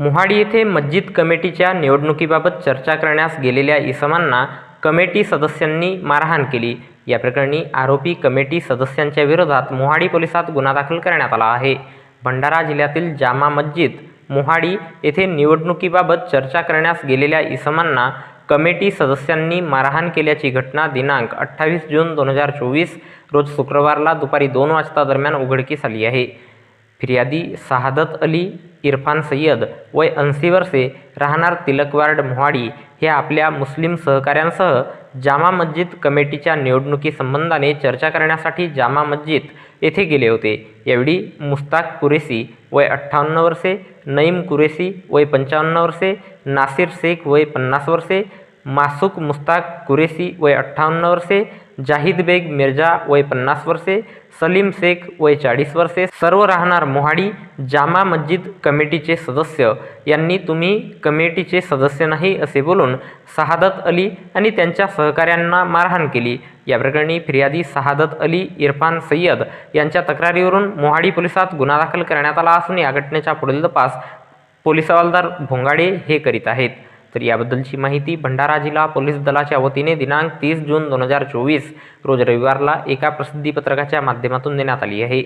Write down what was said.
मोहाडी येथे मस्जिद कमिटीच्या निवडणुकीबाबत चर्चा करण्यास गेलेल्या इसमांना कमिटी सदस्यांनी मारहाण केली। या प्रकरणी आरोपी कमिटी सदस्यांच्या विरोधात मोहाडी पोलिसात गुन्हा दाखल करण्यात आला आहे। भंडारा जिल्ह्यातील जामा मस्जिद मोहाडी येथे निवडणुकीबाबत चर्चा करण्यास गेलेल्या इसमांना कमिटी सदस्यांनी मारहाण केल्याची घटना दिनांक 28 जून 2024 रोज शुक्रवारला दुपारी 2 वाजता दरम्यान उघडकीस आली आहे। फिर्यादी शहादत अली इरफान सय्यद वय 80 वर्षे राहणार तिलकवार्ड मोहाडी हे आपल्या मुस्लिम सहकाऱ्यांसह जामा मस्जिद कमिटीच्या निवडणुकीसंबंधाने चर्चा करण्यासाठी जामा मस्जिद येथे गेले होते। यावेळी मुस्ताक कुरेशी वय 58 वर्षे, नईम कुरेशी वय 55 वर्षे, नासिर शेख वय 50 वर्षे, मासूक मुस्ताक कुरेशी वय 58 वर्षे, जाहिद बेग मिर्जा वय 50 वर्षे, सलीम शेख वय 40 वर्षे सर्व राहणार मोहाडी जामा मस्जिद कमिटीचे सदस्य यांनी तुम्ही कमिटीचे सदस्य नाही असे बोलून शहादत अली आणि त्यांच्या सहकाऱ्यांना मारहाण केली। या प्रकरणी फिर्यादी शहादत अली इरफान सय्यद यांच्या तक्रारीवरून मोहाडी पोलिसात गुन्हा दाखल करण्यात आला असून या घटनेचा पुढील तपास पोलीस हवालदार भोंगाडे हे करीत आहेत। तर याबद्दलची माहिती भंडारा जिल्हा पोलीस दलाच्या वतीने दिनांक 30 जून 2024 रोज रविवारला एका प्रसिद्धी पत्रकाच्या माध्यमातून देण्यात आली आहे।